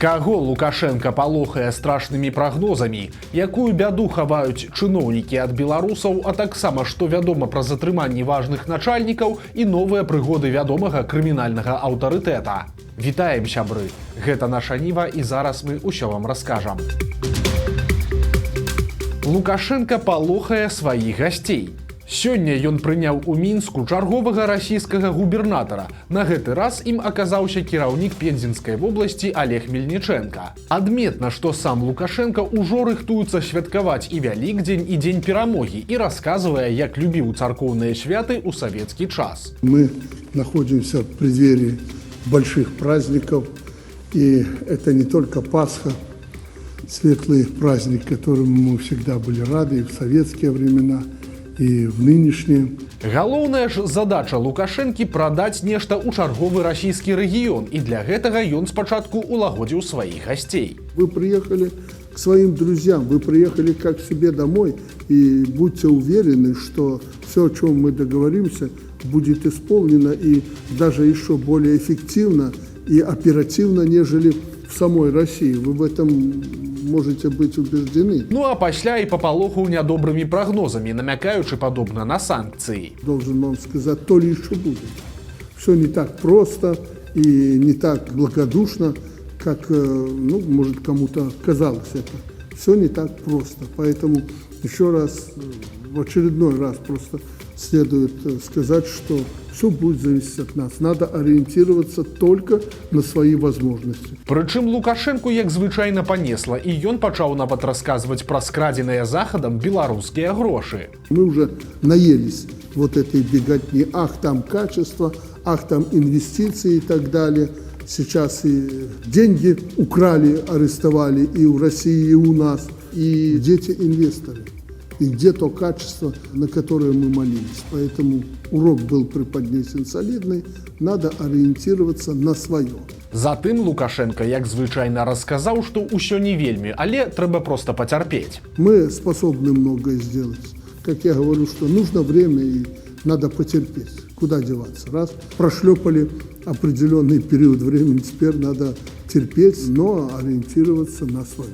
Каго Лукашенко палохае страшнымі прагнозамі, якую бяду хаваюць чыноўнікі ад беларусаў, а таксама што вядома пра затрыманні важных начальнікаў і новыя прыгоды вядомага крымінальнага аўтарытэта. Вітаем, сябры! Гэта наша Ніва, і зараз мы ўсё вам раскажам. Лукашенко палохае сваіх гасцей. Сёння ён прыняў у Мінску чарговага расійскага губернатара. На гэты раз ім аказаўся кіраўнік Пензенскай вобласці Олег Мельніченка. Адметна, што сам Лукашенко ўжо рыхтуецца святкаваць і Вялікдзень, і Дзень перамогі, і расказвае, як любіў царкоўныя святы ў савецкі час. Мы находимся в преддверии больших праздников, и это не только Пасха, светлый праздник, которому мы всегда были рады и в советские времена, і в нынешние. Галоўная ж задача Лукашэнкі прадаць нешта ў чарговы расійскі рэгіён, і для гэтага ён спачатку улагодзіў сваіх гасцей. Вы приехали к своим друзьям, вы приехали как к себе домой, и будьте уверены, что все, о чем мы договоримся, будет исполнено и даже еще более эффективно и оперативно, нежели в самой России. Вы в этом можете быть убеждены. Ну а пасля і папалохаў нядобрымі прагнозамі, намякаючы падобна на санкцыі. Должен вам сказать, то ли еще будет. Все не так просто и не так благодушно, как, может, кому-то казалось это. Все не так просто. Поэтому еще раз, в очередной раз просто следует сказать, что все будет зависеть от нас. Надо ориентироваться только на свои возможности. Прычым Лукашэнку, як звычайна, панесла, і ён пачаў нават расказваць пра скрадзеныя захадам беларускія грошы. Мы уже наелись вот этой беготни. Ах, там качество, ах, там инвестиции и так далее. Сейчас и деньги украли, арестовали и в России, и у нас. И где те инвесторы? И где то качество, на которое мы молились. Поэтому урок был преподнесен солидный, надо ориентироваться на свое. Затым Лукашенко, як звычайна, расказаў, што ўсё не вельмі, але трэба проста пацярпець. Мы способны многое сделать. Как я говорю, что нужно время и надо потерпеть. Куда деваться? Раз прошлепали определенный период времени, теперь надо терпеть, но ориентироваться на свое.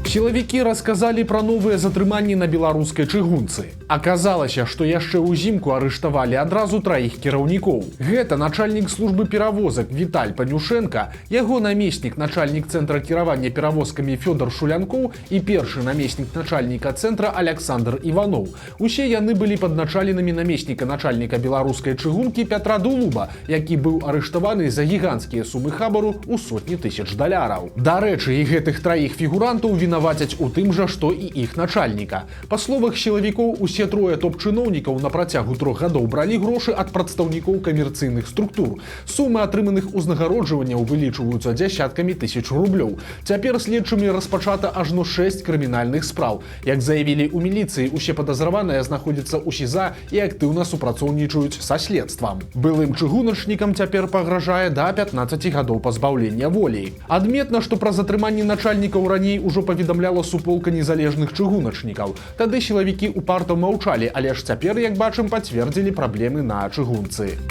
Сілавікі расказалі пра новыя затрыманні на беларускай чыгунцы. Аказалася, што яшчэ ўзімку арыштавалі адразу траіх кіраўнікоў. Гэта начальнік службы перавозак Віталь Панюшенка, яго намеснік начальнік цэнтра кіравання перавозкамі Фёдор Шулянкоў і першы намеснік начальніка цэнтра Александр Іваноў. Усе яны былі падначаленымі намесніка начальніка беларускай чыгункі Пятра Дулуба, які быў арыштаваны за гіганцкія сумы хабару ў сотні тысяч даляраў. Дарэчы, і гэтых траіх фігурантаў вінавацяць у тым жа, што і іх начальніка. Па словах сілавікоў, усе трое топ-чыноўнікаў на працягу 3 гадоў бралі грошы ад прадстаўнікоў камерцыйных структур. Сумы атрыманых узнагароджванняў вылічваюцца дзясяткамі тысяч рублёў. Цяпер следчымі распачата ажно 6 крымінальных спраў. Як заявілі ў міліцыі, усе падазраваныя знаходзяцца ў СІЗА і актыўна супрацоўнічаюць са следствам. Былым чыгуначнікам цяпер пагражае да 15 гадоў пазбаўлення волі. Адметна, што пра затрыманні начальнікаў раней ужо паведамляла суполка незалежных чыгуначнікаў. Тады сілавікі упарта маўчалі, але ж цяпер, як бачым, пацвердзілі праблемы на чыгунцы.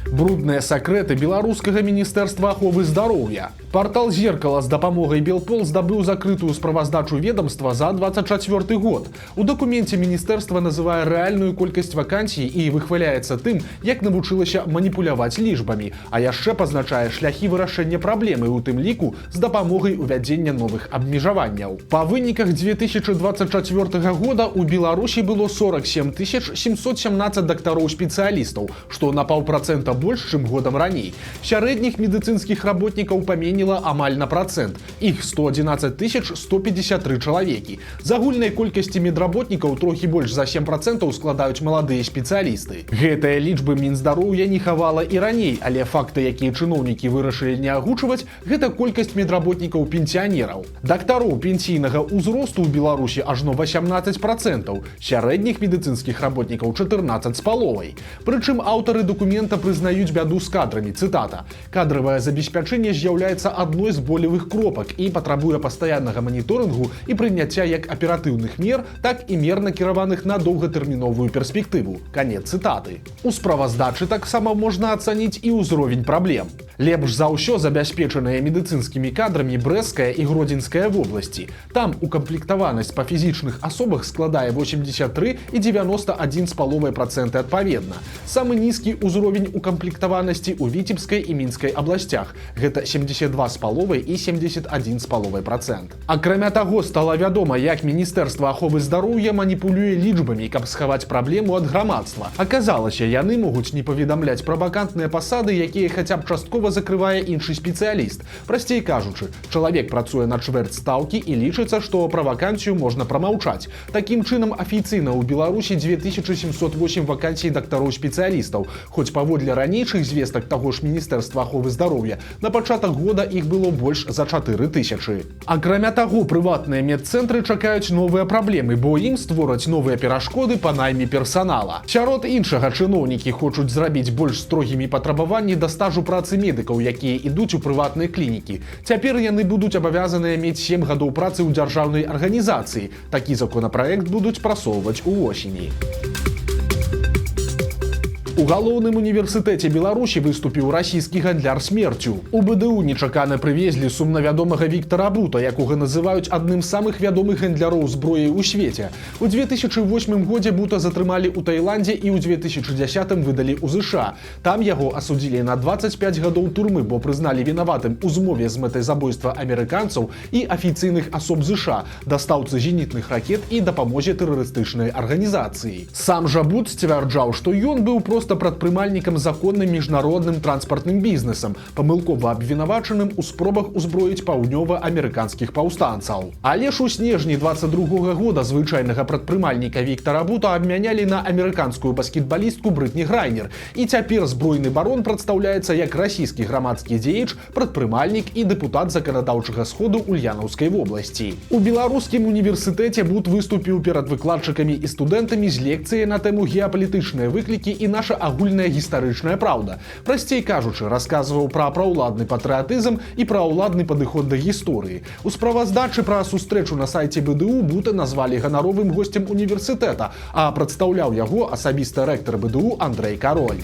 Брудныя сакрэты беларускага міністэрства аховы здароўя. Партал «Зеркало» з дапамогай Белпол здабыў закрытую справаздачу ведомства за 24 год. У дакуменце міністэрства называе рэальную колькасць вакансій і выхваляецца тым, як навучылася маніпуляваць лічбамі, а яшчэ пазначае шляхі вырашэння праблемы, у тым ліку з дапамогай увядзення новых абмежаванняў. Па выніках 2024 года у Беларусі было 47 717 дактароў-спецыялістаў, што на 0,5% больш, чым годам раней. Сярэдніх медыцынскіх работнікаў паменела амаль на процент. Іх 111 153 чалавекі. З агульнай колькасці медработнікаў трохі больш за 7% складаюць маладыя спецыялісты. Гэтыя лічбы Мінздароўя не хавала і раней, але факты, якія чыноўнікі вырашылі не агучваць, гэта колькасць медработнікаў-пенсіянераў. Дактароў пенсійнага ўзросту ў Беларусі ажно 18%, сярэдніх медыцынскіх работнікаў 14,5%. Прычым аўтары дакумента прызнаюць бяду з кадрамі. Цытата: «Кадровое забеспячэнне з'яўляецца з'яўляецца адной з болевых кропак і патрабуе пастаяннага маніторынгу і прыняцця як аператыўных мер, так і мер накіраваных на доўгатэрміновую перспектыву. Канец цытаты. У справаздачы таксама можна ацаніць і ўзровень праблем. Лепш за ўсё забяспечаныя медыцынскімі кадрамі Брэсцкая і Гродзенская вобласці. Там укамплектаванасць па фізічных асобах складае 83 і 91,5% адпаведна. Самы нізкі ўзровень укамплектаванасці ў Віцебскай і Мінскай абласцях. Гэта 72,5 і 71,5%. Акрамя таго, стала вядома, як Міністэрства аховы здароўя маніпулюе лічбамі, каб схаваць праблему ад грамадства. Аказалася, яны могуць не паведамляць пра вакантныя пасады, якія хаця б часткова закрывае іншы спецыяліст. Прасцей кажучы, чалавек працуе на чвэрць стаўкі і лічыцца, што пра вакансію можна прамаўчаць. Такім чынам, афіцыйна ў Беларусі 2708 вакансій дактароў-спецыялістаў, хоць паводле ранейшых звестак таго ж Міністэрства аховы здароўя, на пачатак года іх было больш за 4000. Акрамя таго, прыватныя медцэнтры чакаюць новыя праблемы, бо ім створаць новыя перашкоды па найме персанала. Сярод іншага, чыноўнікі хочуць зрабіць больш строгімі патрабаванні да стажу працы медыкаў, якія ідуць у прыватныя клінікі. Цяпер яны будуць абавязаныя мець 7 гадоў працы ў дзяржаўнай арганізацыі. Такі законапраект будуць прасоўваць увосені. У галоўным універсітэце Беларусі выступіў расійскі гандляр смерцю. У БДУ нечакана прывезлі сумнавядомага Віктара Бута, якога называюць адным з самых вядомых гандляроў зброі ў свеце. У 2008 годзе Бута затрымалі ў Таіландзе і ў 2010 выдалі ў ЗША. Там яго асудзілі на 25 гадоў турмы, бо прызналі вінаватым у змове з мэтай забойства амерыканцаў і афіцыйных асоб ЗША, дастаўцы зенітных ракет і дапамозе тэрарыстычнай арганізацыі. Сам жа Бут сцвярджаў, што ён быў проста прадпрымальнікам законным міжнародным транспартным бізнесам, памылкова абвінавачаным у спробах узброіць паўднёва-амерыканскіх паўстанцаў. Але ж у снежні 22 года звычайнага прадпрымальніка Віктара Бута абмянялі на амерыканскую баскетбалістку Брытні Грайнер, і цяпер збройны барон прадстаўляецца як расійскі грамадскі дзеяч, прадпрымальнік і дэпутат заканадаўчага сходу Ульянаўскай вобласці. У беларускім універсітэце Бут выступіў перад выкладчыкамі і студэнтамі з лекцыяй на тэму геапалітычныя выклікі і наша агульная гістарычная праўда. Прасцей кажучы, расказваў пра праўладны патрыятызм і праўладны падыход да гісторыі. У справаздачы пра сустрэчу на сайце БДУ Бута назвалі ганаровым госцем універсітэта, а прадстаўляў яго асабіста рэктар БДУ Андрэй Кароль.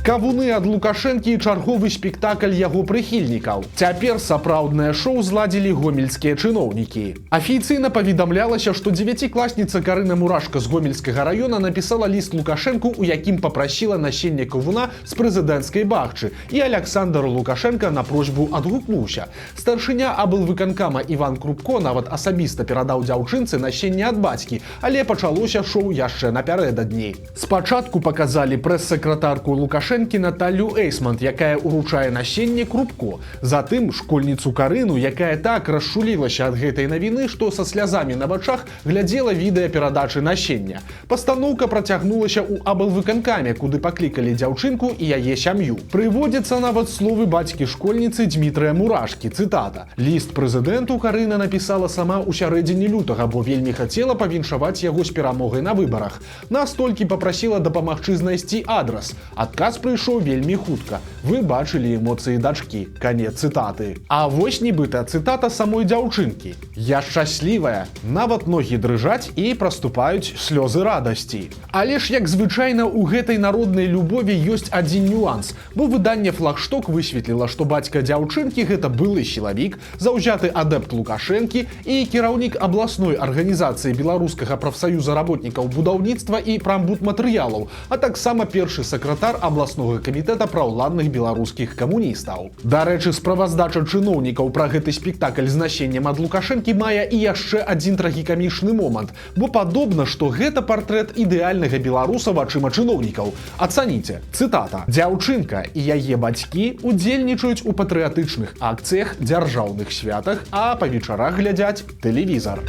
Кавуны ад Лукашэнкі і чарговы спектакль яго прыхільнікаў. Цяпер сапраўднае шоу зладзілі гомельскія чыноўнікі. Афіцыйна паведамлялася, што 9класніца Карына Мурашка з Гомельскага района напісала ліст Лукашэнку, у якім папрасіла насенне кавуна з прэзідэнцкай бахчы, і Аляксандр Лукашенка на просьбу адгукнуўся. Старшыня аблвыканкама Іван Крупко нават асабіста перадаў дзяўчынцы насенне ад бацькі, але пачалося шоу яшчэ напярэдадні. Спачатку паказалі прэс-сакратарку Лукашэнкі Наталью Эйсмонт, якая уручае насенне Крупко. Затым школьніцу Карыну, якая так расшулілася ад гэтай навіны, што са слязамі на вачах глядзела відэа перадачы насення. Пастаноўка працягнулася ў аблвыканкаме, куды паклікалі дзяўчынку і яе сям'ю. Прыводзяцца нават словы бацькі школьніцы Дмітрыя Мурашкі, цытата. Ліст прэзідэнту Карына напісала сама ў сярэдзіне лютага, бо вельмі хацела павіншаваць яго з перамогай на выбарах. Нас толькі папрасіла дапамагчы знайсці адрас. Адказ прыйшоў вельмі хутка. Вы бачылі эмоцыі дачкі. Канец цытаты. А вось нібыта цытата самой дзяўчынкі. Я шчаслівая. Нават ногі дрыжаць і праступаюць слёзы радасці. Але ж, як звычайна, у гэтай народнай любові ёсць адзін нюанс, бо выданне «Флагшток» высветліла, што бацька дзяўчынкі гэта былы сілавік, заўзяты адэпт Лукашэнкі і кіраўнік абласной арганізацыі беларускага прафсаюза работнікаў будаўніцтва і прамбудматэрыялаў, а таксама першы сакратар абласного камітэта праўладных беларускіх камуністаў. Дарэчы, справаздача чыноўнікаў пра гэты спектакль з насеннем ад Лукашэнкі мае і яшчэ адзін трагікамічны момант, бо падобна, што гэта партрэт ідэальнага беларуса вачыма чыноўнікаў. Ацаніце, цытата. Дзяўчынка і яе бацькі удзельнічаюць у патрыятычных акцыях, дзяржаўных святах, а па вечарах глядзяць тэлевізар.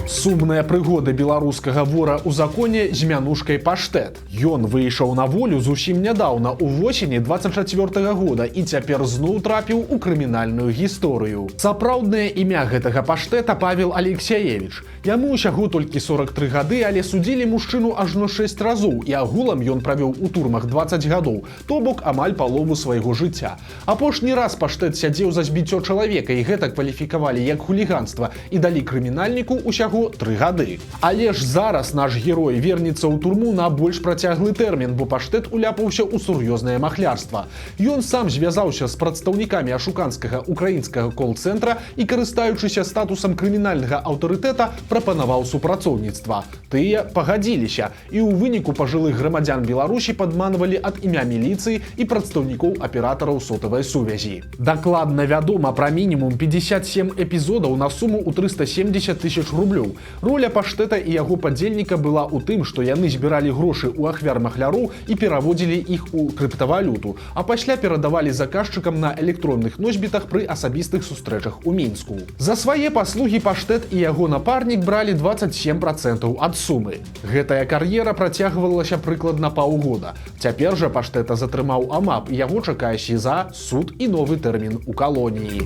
Сумныя прыгоды беларускага вора ў законе з мянушкай Паштэт. Ён выйшаў на волю зусім нядаўна увосені 24 года і цяпер зноў трапіў у крымінальную гісторыю. Сапраўднае імя гэтага Паштэта Павел Алексеевич. Яму ўсяго толькі 43 гады, але судзілі мужчыну ажно 6 разоў і агулам ён правёў у турмах 20 гадоў, то бок амаль палову свайго жыцця. Апошні раз Паштэт сядзеў за збіццё чалавека і гэта кваліфікавалі як хуліганства і далі крымінальніку ўсяго 3 гады. Але ж зараз наш герой вернецца ў турму на больш працяглы тэрмін, бо Паштэт уляпаўся ў сур'ёзнае махлярства. Ён сам звязаўся з прадстаўнікамі ашуканскага украінскага кол-цэнтра і, карыстаючыся статусам крымінальнага аўтарытэта, прапанаваў супрацоўніцтва. Тыя пагадзіліся, і ў выніку пажылых грамадзян Беларусі падманвалі ад імя міліцыі і прадстаўнікоў аператараў сотавай сувязі. Дакладна вядома пра мінімум 57 эпізодаў на суму ў 370 000 рублёў. Роля Паштэта і яго падзельніка была ў тым, што яны збіралі грошы ў ахвяр махляроў і пераводзілі іх у крыптавалюту, а пасля перадавалі заказчыкам на электронных носьбітах пры асабістых сустрэчах у Мінску. За свае паслугі Паштэт і яго напарнік бралі 27% ад сумы. Гэтая кар'ера працягвалася прыкладна паўгода. Цяпер жа Паштэта затрымаў АМАП, яго чакае СІЗА, суд і новы тэрмін у калоніі.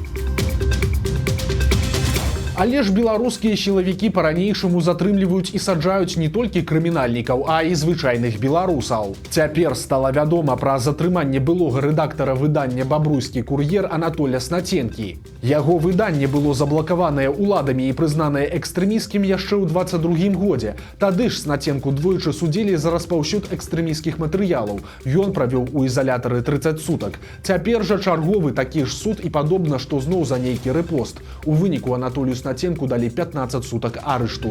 Але ж беларускія сілавікі па-ранейшаму затрымліваюць і саджаюць не толькі крымінальнікаў, а і звычайных беларусаў. Цяпер стала вядома пра затрыманне былога рэдактара выдання «Бабруйскі кур'ер» Анатоля Снаценкі. Яго выданне было заблакаванае ўладамі і прызнанае экстрэміскім яшчэ ў 22 годзе. Тады ж Снаценку двойчы судзілі за распаўсюд экстрэміскіх матэрыялаў. Ён правёў у ізалятары 30 сутак. Цяпер жа чарговы такі ж суд і падобна, што зноў за нейкі рэпост. У выніку Анатолію Снаценку далі 15 сутак арышту.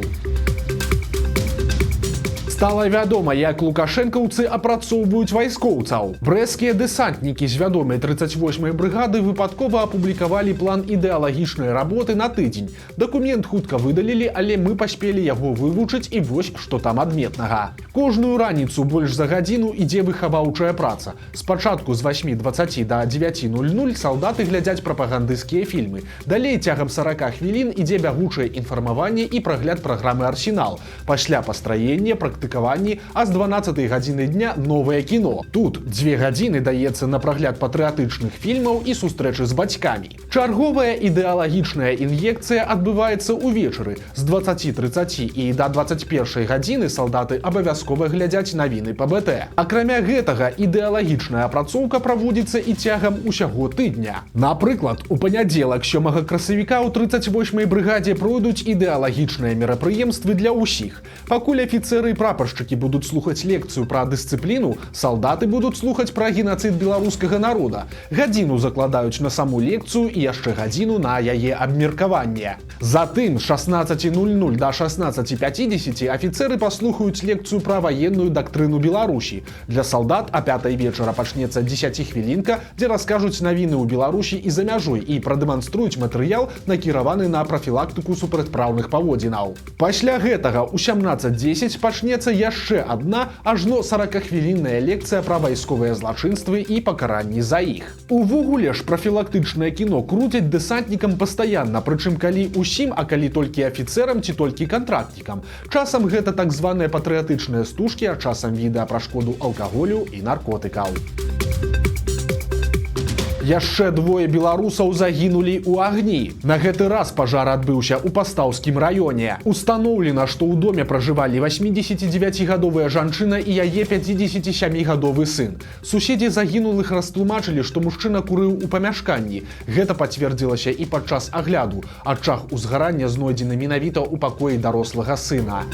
Стала вядома, як лукашэнкаўцы апрацоўваюць вайскоўцаў. Брэсцкія дэсантнікі з вядомай 38-й брыгады выпадкова апублікавалі план ідэалагічнай работы на тыдзень. Дакумент хутка выдалілі, але мы паспелі яго вывучыць і вось што там адметнага. Кожную раніцу больш за гадзіну ідзе выхаваўчая праца. Спачатку з 8:20 да 9:00 салдаты глядзяць прапагандысцкія фільмы. Далей цягам 40 хвілін ідзе бягучае інфармаванне і прагляд праграмы «Арсенал». Пасля пастраення, а з 12 гадзіны дня новае кіно. Тут 2 гадзіны даецца на прагляд патрыятычных фільмаў і сустрэчы з бацькамі. Чарговая ідэалагічная ін'екцыя адбываецца ўвечары. З 20:30 і да 21 гадзіны салдаты абавязкова глядзяць навіны па БТ. Акрамя гэтага, ідэалагічная апрацоўка праводзіцца і цягам усяго тыдня. Напрыклад, у панядзелак 7 красавіка ў 38-й брыгадзе пройдуць ідэалагічныя мерапрыемствы для ўсіх. Пакуль афіцэры і прапаршчыкі будуць слухаць лекцыю пра дысцыпліну, салдаты будуць слухаць пра генацыд беларускага народа. Гадзіну закладаюць на саму лекцыю і яшчэ гадзіну на яе абмеркаванне. Затым з 16:00 да 16:50 афіцэры паслухаюць лекцыю пра ваенную дактрыну Беларусі. Для салдат а 5 вечара пачнецца 10-хвілінка, дзе раскажуць навіны ў Беларусі і за мяжой і прадэманструюць матэрыял, накіраваны на прафілактыку супрацьпраўных паводзінаў. Пасля гэтага ў 17:10 пачнецца яшчэ адна ажно 40-хвілінная лекцыя пра вайсковыя злачынствы і пакаранні за іх. Увогуле ж прафілактычнае кіно круцяць дэсантнікам пастаянна, прычым калі усім, а калі толькі афіцэрам ці толькі кантрактнікам. Часам гэта так званыя патрыятычныя стужкі, а часам відэа пра шкоду алкаголю і наркотыкаў. Яшчэ 2 беларусаў загінулі ў агні. На гэты раз пажар адбыўся ў Пастаўскім раёне. Устаноўлена, што ў доме пражывалі 89-гадовая жанчына і яе 57-гадовы сын. Суседзі загінулых растлумачылі, што мужчына курыў у памяшканні. Гэта пацвердзілася і падчас агляду. Ачаг узгарання знойдзены менавіта ў пакоі дарослага сына.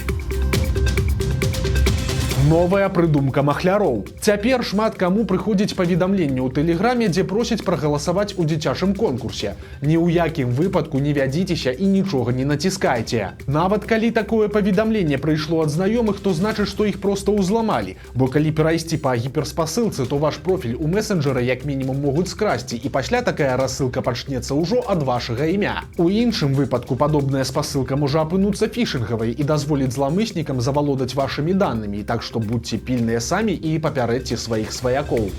Новая прыдумка махляроў. Цяпер шмат каму прыходзіць паведамленне ў тэлеграме, дзе просяць прагаласаваць у дзіцячым конкурсе. Ні ў якім выпадку не вядзіцеся і нічога не націскайце. Нават калі такое паведамленне прыйшло ад знаёмых, то значыць, што іх проста ўзламалі. Бо калі перайсці па гіперспасылцы, то ваш профіль у месенджера як мінімум могуць скрасці, і пасля такая рассылка пачнецца ўжо ад вашага імя. У іншым выпадку падобная спасылка можа апынуцца фішынгавай і дазволіць зламыснікам завалодаць вашымі данымі, так што будьце пільныя самі і папярэдзьце сваіх сваякоў.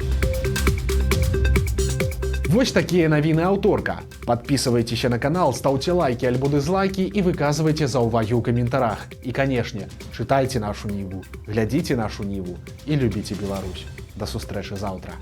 Вось такія навіны аўторка. Подписывайтеся на канал, ставьте лайки альбо дызлайки и выказывайте заўвагі ў каментарах. И, конечно, читайте нашу Ниву, глядите нашу Ниву и любите Беларусь. До сустрэчы завтра.